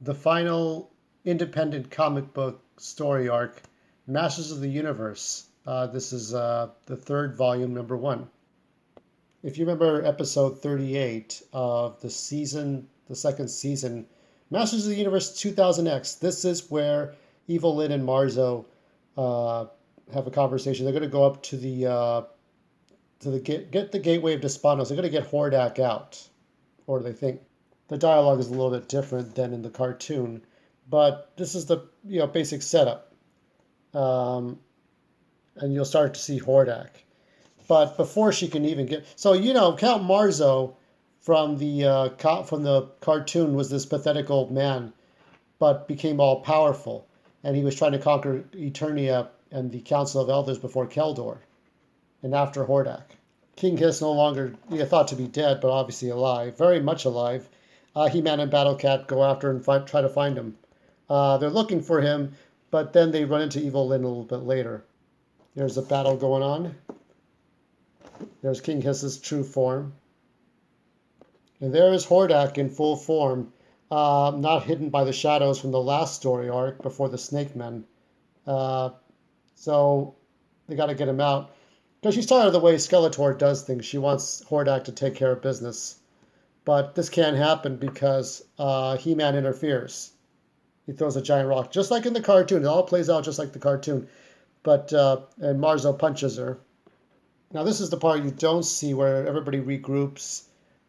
The final independent comic book story arc, Masters of the Universe. This is the third volume, number one. If you remember episode 38 of the second season, Masters of the Universe 2000X, this is where Evil Lyn and Marzo uh, have a conversation. They're going to go up to the get the Gateway of Despondos. They're going to get Hordak out, or they think. The dialogue is a little bit different than in the cartoon, but this is the basic setup, um, and you'll start to see Hordak. But before she can even get Count Marzo from the cartoon was this pathetic old man, but became all powerful, and he was trying to conquer Eternia and the Council of Elders before Keldor and after Hordak. King Hiss no longer thought to be dead, but obviously alive, very much alive. He-Man and Battle Cat go after and try to find him. They're looking for him, but then they run into Evil Lyn a little bit later. There's a battle going on. There's King Hiss's true form. And there is Hordak in full form, not hidden by the shadows from the last story arc before the Snake Men. Uh, so they got to get him out. Because she's tired of the way Skeletor does things. She wants Hordak to take care of business. But this can't happen because He-Man interferes. He throws a giant rock, just like in the cartoon. It all plays out just like the cartoon. But and Marzo punches her. Now this is the part you don't see where everybody regroups.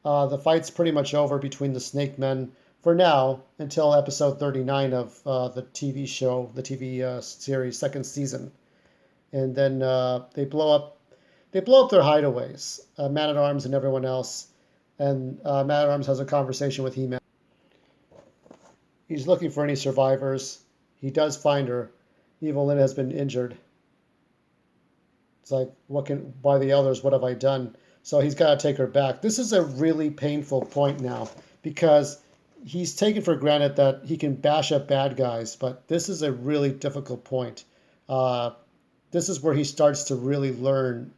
The fight's pretty much over between the Snake Men for now until episode 39 of the TV show, the TV series, second season, and then they blow up. They blow up their hideaways, Man at Arms and everyone else, and Man at Arms has a conversation with He-Man. He's looking for any survivors. He does find her. Evil Lyn has been injured. It's like, by the elders, what have I done? So he's got to take her back. This is a really painful point now because he's taken for granted that he can bash up bad guys, but this is a really difficult point. Uh, this is where he starts to really learn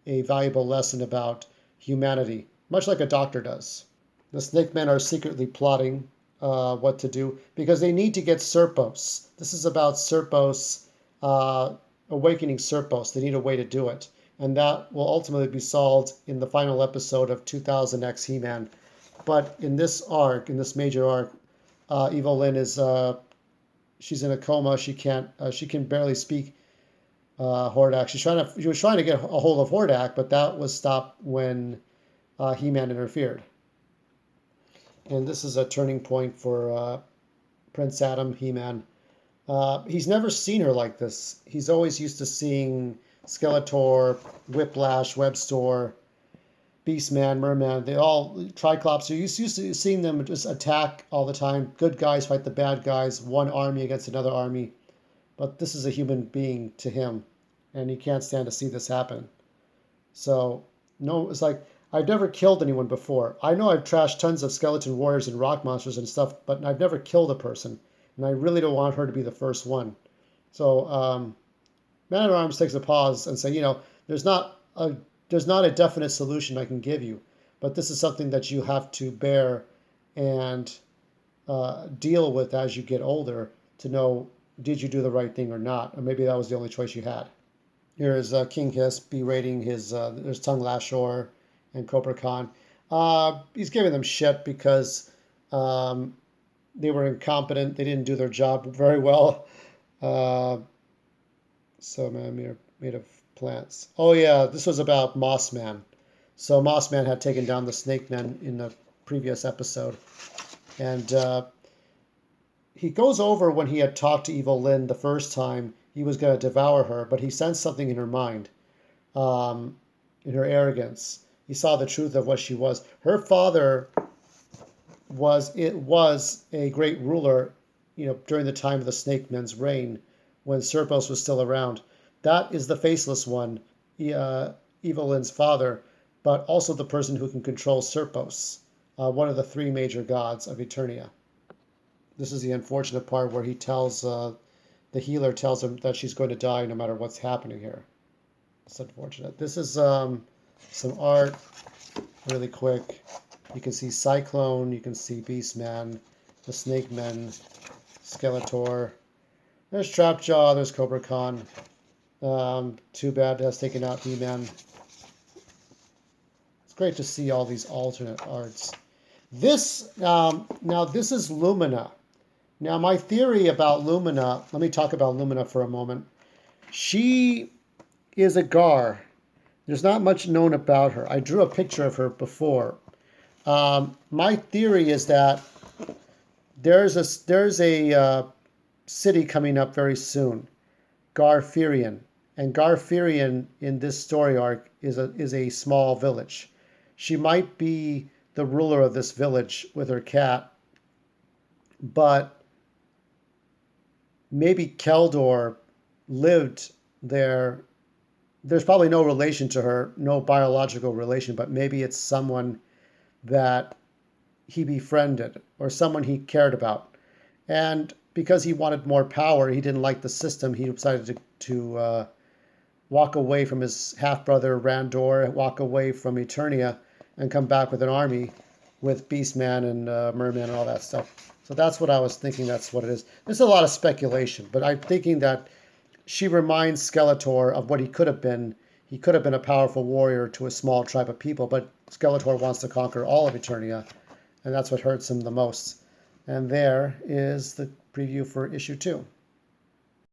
a valuable lesson about humanity, much like a doctor does. The Snake Men are secretly plotting what to do because they need to get Serpos. This is about Serpos, awakening Serpos. They need a way to do it. And that will ultimately be solved in the final episode of 2000X He-Man. But in this arc, in this major arc, Evil Lyn is she's in a coma. She can barely speak Hordak. She was trying to get a hold of Hordak, but that was stopped when He-Man interfered. And this is a turning point for Prince Adam, He-Man. He's never seen her like this. He's always used to seeing Skeletor, Whiplash, Webstor, Beastman, Merman. They all, Triclops, you're used to seeing them just attack all the time. Good guys fight the bad guys, one army against another army. But this is a human being to him, and he can't stand to see this happen. So, no, it's like, I've never killed anyone before. I know I've trashed tons of skeleton warriors and rock monsters and stuff, but I've never killed a person. And I really don't want her to be the first one. So, Man at Arms takes a pause and say, there's not a definite solution I can give you, but this is something that you have to bear and deal with as you get older to know, did you do the right thing or not, or maybe that was the only choice you had. Here is King Hiss berating there's Tung Lashor and Cobra Khan. He's giving them shit because um, they were incompetent. They didn't do their job very well. Uh, so man, made of plants. Oh yeah, this was about Mossman. So Mossman had taken down the Snake Men in the previous episode, and he goes over when he had talked to Evil Lyn the first time. He was going to devour her, but he sensed something in her mind, um, in her arrogance. He saw the truth of what she was. Her father was a great ruler, during the time of the Snake Men's reign, when Serpos was still around. That is the faceless one, Evil Lyn's father, but also the person who can control Serpos, one of the three major gods of Eternia. This is the unfortunate part where the healer tells him that she's going to die no matter what's happening here. It's unfortunate. This is some art, really quick. You can see Cyclone, you can see Beastman, the Snake Men, Skeletor. There's Trapjaw, there's Cobra Khan. Too bad it has taken out He-Man. It's great to see all these alternate arts. This, now this is Lumina. Now my theory about Lumina, let me talk about Lumina for a moment. She is a Gar. There's not much known about her. I drew a picture of her before. My theory is that there's a city coming up very soon, Garfirian, and Garfirian in this story arc is a small village. She might be the ruler of this village with her cat, but maybe Keldor lived there. There's probably no relation to her, no biological relation, but maybe it's someone that he befriended or someone he cared about. And because he wanted more power, he didn't like the system, he decided to walk away from his half-brother Randor, walk away from Eternia, and come back with an army with Beastman and Merman and all that stuff. So that's what I was thinking, that's what it is. There's a lot of speculation, but I'm thinking that she reminds Skeletor of what he could have been. He could have been a powerful warrior to a small tribe of people, but Skeletor wants to conquer all of Eternia, and that's what hurts him the most. And there is the preview for issue 2.